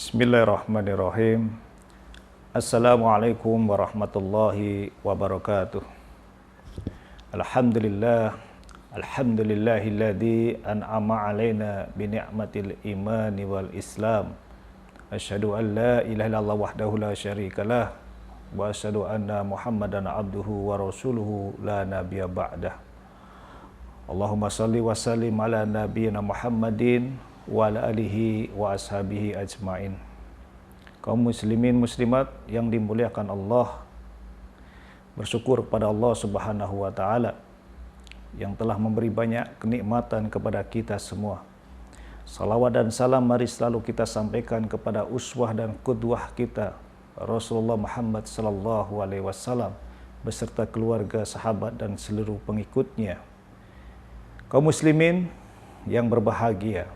Bismillahirrahmanirrahim. Assalamualaikum warahmatullahi wabarakatuh. Alhamdulillah, alhamdulillahilladzi an'ama alaina bi ni'matil imani wal islam. Asyhadu an la ilaha illallah wahdahu la syarikalah wa asyhadu anna Muhammadan abduhu wa rasuluhu la nabiyya ba'dah. Allahumma shalli wa sallim ala nabiyyina Muhammadin wa ala alihi wa ashabihi ajmain. Kaum muslimin muslimat yang dimuliakan Allah, bersyukur kepada Allah Subhanahu wa taala yang telah memberi banyak kenikmatan kepada kita semua. Salawat dan salam mari selalu kita sampaikan kepada uswah dan qudwah kita Rasulullah Muhammad sallallahu alaihi wasallam beserta keluarga, sahabat dan seluruh pengikutnya. Kaum muslimin yang berbahagia,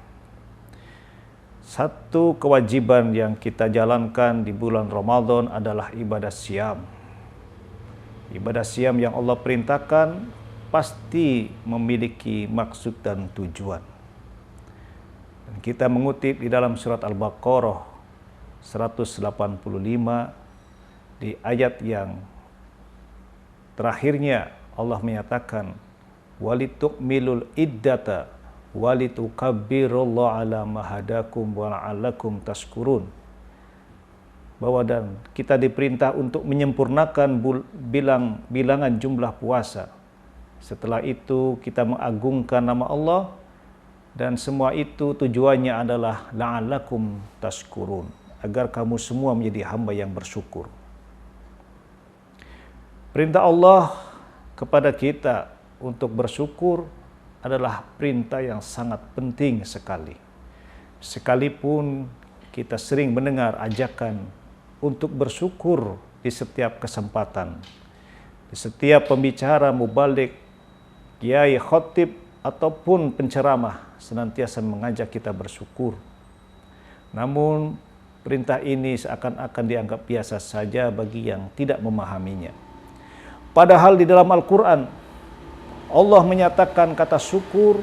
satu kewajiban yang kita jalankan di bulan Ramadan adalah ibadah siam. Ibadah siam yang Allah perintahkan pasti memiliki maksud dan tujuan. Dan kita mengutip di dalam surat Al-Baqarah 185 di ayat yang terakhirnya Allah menyatakan walitukmilul iddata walitukabbirullaha ala ma hadakum wa la'allakum tashkurun, bahwa dan kita diperintah untuk menyempurnakan bilangan jumlah puasa. Setelah itu kita mengagungkan nama Allah, dan semua itu tujuannya adalah la'allakum tashkurun, agar kamu semua menjadi hamba yang bersyukur. Perintah Allah kepada kita untuk bersyukur adalah perintah yang sangat penting sekali. Sekalipun kita sering mendengar ajakan untuk bersyukur di setiap kesempatan, di setiap pembicara, mubalik, kiai, khotib, ataupun penceramah senantiasa mengajak kita bersyukur. Namun perintah ini seakan-akan dianggap biasa saja bagi yang tidak memahaminya. Padahal di dalam Al-Quran Allah menyatakan kata syukur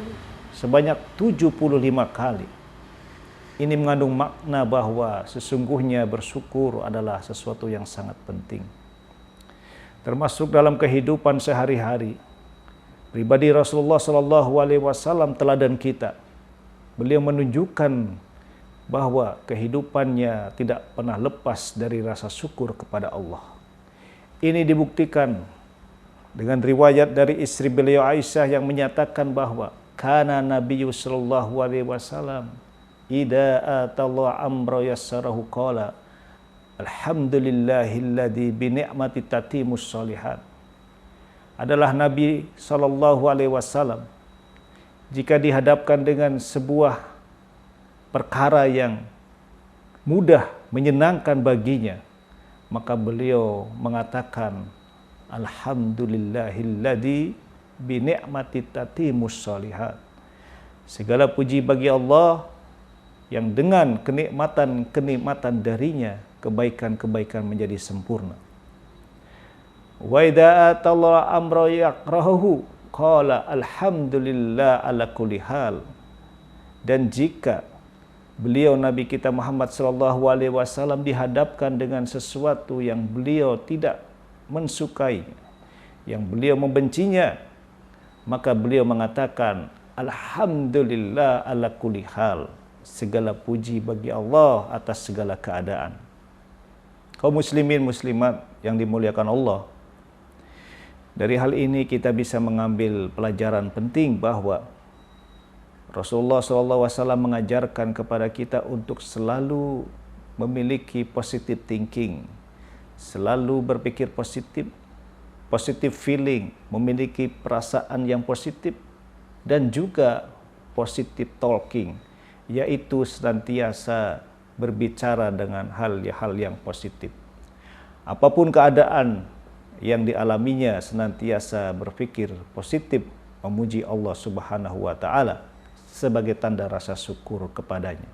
sebanyak 75 kali. Ini mengandung makna bahwa sesungguhnya bersyukur adalah sesuatu yang sangat penting. Termasuk dalam kehidupan sehari-hari. Pribadi Rasulullah SAW teladan kita. Beliau menunjukkan bahwa kehidupannya tidak pernah lepas dari rasa syukur kepada Allah. Ini dibuktikan dengan riwayat dari istri beliau Aisyah yang menyatakan bahwa kana Nabiyyu sallallahu alaihi wasallam idza atallahu amra yassarahu qala alhamdulillahilladzi bi ni'mati tatimus shalihat. Adalah Nabi sallallahu alaihi wasallam jika dihadapkan dengan sebuah perkara yang mudah menyenangkan baginya, maka beliau mengatakan alhamdulillahilladzi bi ni'mati tatimus shalihat. Segala puji bagi Allah yang dengan kenikmatan darinya kebaikan-kebaikan menjadi sempurna. Wa idza atalla amra yakrahu qala alhamdulillah ala kulli hal. Dan jika beliau Nabi kita Muhammad sallallahu alaihi wasallam dihadapkan dengan sesuatu yang beliau tidak mensukai, yang beliau membencinya, maka beliau mengatakan alhamdulillah ala kulli hal. Segala puji bagi Allah atas segala keadaan. Kaum muslimin muslimat yang dimuliakan Allah, dari hal ini kita bisa mengambil pelajaran penting bahwa Rasulullah SAW mengajarkan kepada kita untuk selalu memiliki positive thinking, selalu berpikir positif, positive feeling, memiliki perasaan yang positif, dan juga positive talking, yaitu senantiasa berbicara dengan hal-hal yang positif. Apapun keadaan yang dialaminya, senantiasa berpikir positif, memuji Allah Subhanahu wa taala sebagai tanda rasa syukur kepadanya.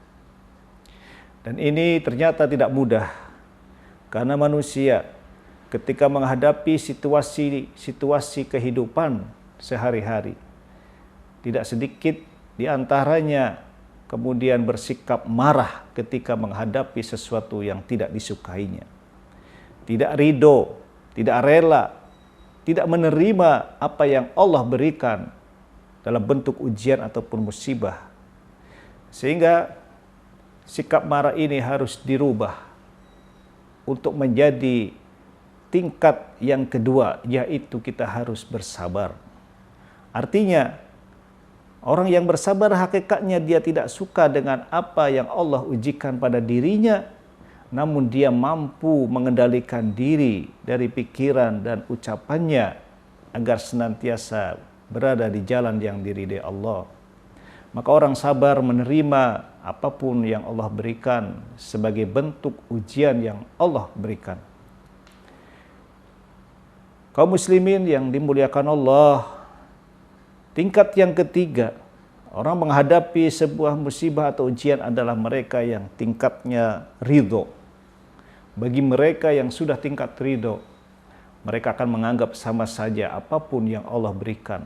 Dan ini ternyata tidak mudah. Karena manusia ketika menghadapi situasi kehidupan sehari-hari, tidak sedikit di antaranya kemudian bersikap marah ketika menghadapi sesuatu yang tidak disukainya. Tidak ridho, tidak rela, tidak menerima apa yang Allah berikan dalam bentuk ujian ataupun musibah. Sehingga sikap marah ini harus dirubah untuk menjadi tingkat yang kedua, yaitu kita harus bersabar. Artinya, orang yang bersabar hakikatnya dia tidak suka dengan apa yang Allah ujikan pada dirinya, namun dia mampu mengendalikan diri dari pikiran dan ucapannya agar senantiasa berada di jalan yang diridai Allah. Maka orang sabar menerima apapun yang Allah berikan sebagai bentuk ujian yang Allah berikan. Kaum muslimin yang dimuliakan Allah, tingkat yang ketiga, orang menghadapi sebuah musibah atau ujian adalah mereka yang tingkatnya ridho. Bagi mereka yang sudah tingkat ridho, mereka akan menganggap sama saja apapun yang Allah berikan.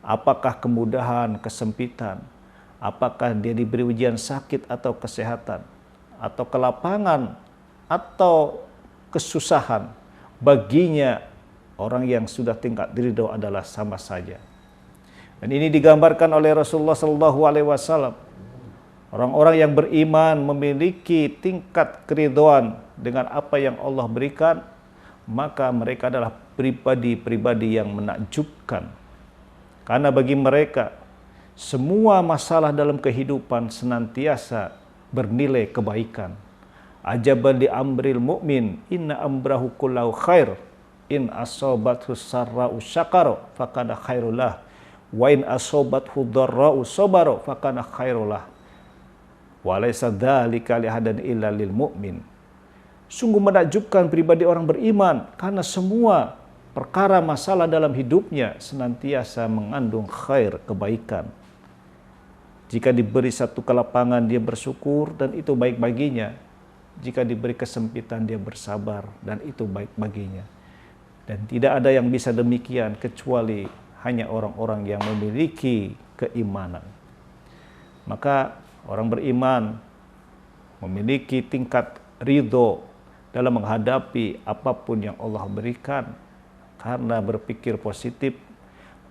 Apakah kemudahan, kesempitan, apakah dia diberi ujian sakit atau kesehatan, atau kelapangan, atau kesusahan, baginya orang yang sudah tingkat ridho adalah sama saja. Dan ini digambarkan oleh Rasulullah SAW. Orang-orang yang beriman memiliki tingkat keridhaan dengan apa yang Allah berikan, maka mereka adalah pribadi-pribadi yang menakjubkan. Karena bagi mereka, semua masalah dalam kehidupan senantiasa bernilai kebaikan. Ajaban li amril mu'min, inna amrahu kullahu khair, in asobathu sarra'u syakara fakana khairullah, wa in asobathu dharra'u sabara fakana khairullah, wa laysa dzalika li ahadan illa lil mu'min. Sungguh menakjubkan pribadi orang beriman, karena semua perkara masalah dalam hidupnya senantiasa mengandung khair, kebaikan. Jika diberi satu kelapangan, dia bersyukur dan itu baik baginya. Jika diberi kesempitan, dia bersabar dan itu baik baginya. Dan tidak ada yang bisa demikian kecuali hanya orang-orang yang memiliki keimanan. Maka orang beriman memiliki tingkat ridho dalam menghadapi apapun yang Allah berikan, karena berpikir positif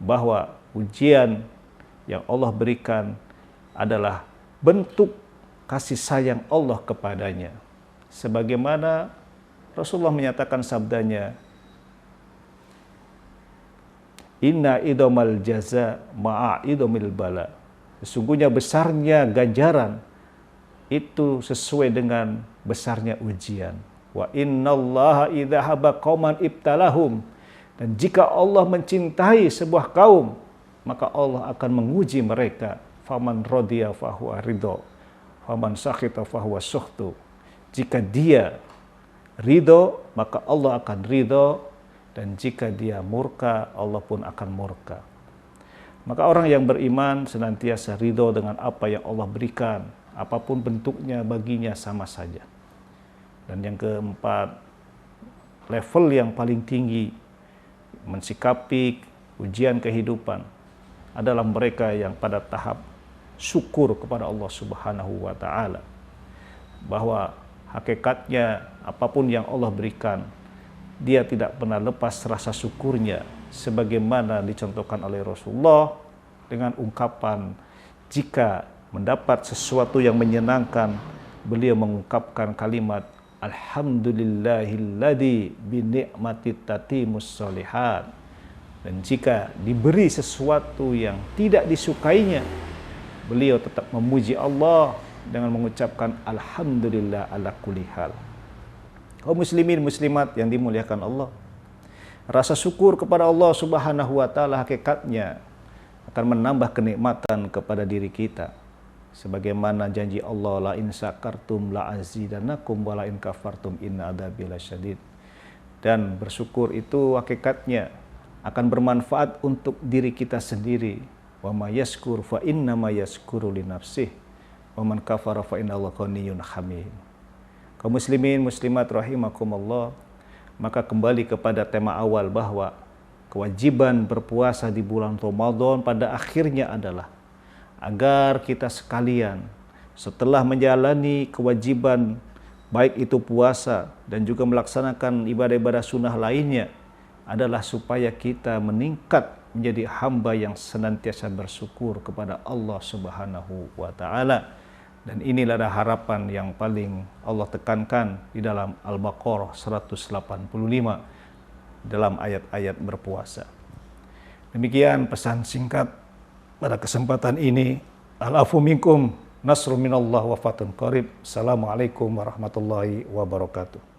bahwa ujian yang Allah berikan adalah bentuk kasih sayang Allah kepadanya. Sebagaimana Rasulullah menyatakan sabdanya, inna idomal jaza ma'a idomil bala. Sesungguhnya besarnya ganjaran itu sesuai dengan besarnya ujian. Wa innallaha idza haba qauman ibtalahum. Dan jika Allah mencintai sebuah kaum, maka Allah akan menguji mereka. Faman radiya fahuwa ridho, faman sakhita fahuwa sukhtu. Jika dia ridho, maka Allah akan ridho, dan jika dia murka, Allah pun akan murka. Maka orang yang beriman senantiasa ridho dengan apa yang Allah berikan, apapun bentuknya baginya sama saja. Dan yang keempat, level yang paling tinggi mensikapi ujian kehidupan adalah mereka yang pada tahap syukur kepada Allah Subhanahu wa taala, bahwa hakikatnya apapun yang Allah berikan, dia tidak pernah lepas rasa syukurnya, sebagaimana dicontohkan oleh Rasulullah dengan ungkapan jika mendapat sesuatu yang menyenangkan, beliau mengungkapkan kalimat alhamdulillahilladzi bi ni'mati tatimus sholihat. Dan jika diberi sesuatu yang tidak disukainya, beliau tetap memuji Allah dengan mengucapkan alhamdulillah ala kulli hal. Kaum muslimin muslimat yang dimuliakan Allah, rasa syukur kepada Allah Subhanahu wa taala hakikatnya akan menambah kenikmatan kepada diri kita. Sebagaimana janji Allah, la in syakartum la azidannakum wa la in kafartum inna adzabi lasyadid. Dan bersyukur itu hakikatnya akan bermanfaat untuk diri kita sendiri. Wa may yashkur fa inna ma yashkuru li nafsihi wa man kafara fa innallaha ghaniyyun hamid. Kaum muslimin muslimat rahimakumullah, maka kembali kepada tema awal bahwa kewajiban berpuasa di bulan Ramadan pada akhirnya adalah agar kita sekalian setelah menjalani kewajiban baik itu puasa dan juga melaksanakan ibadah-ibadah sunnah lainnya adalah supaya kita meningkat menjadi hamba yang senantiasa bersyukur kepada Allah Subhanahu wa taala. Dan inilah harapan yang paling Allah tekankan di dalam Al-Baqarah 185 dalam ayat-ayat berpuasa. Demikian pesan singkat pada kesempatan ini. Al-afu minkum, nasrun minallah wa fatun qarib. Assalamualaikum warahmatullahi wabarakatuh.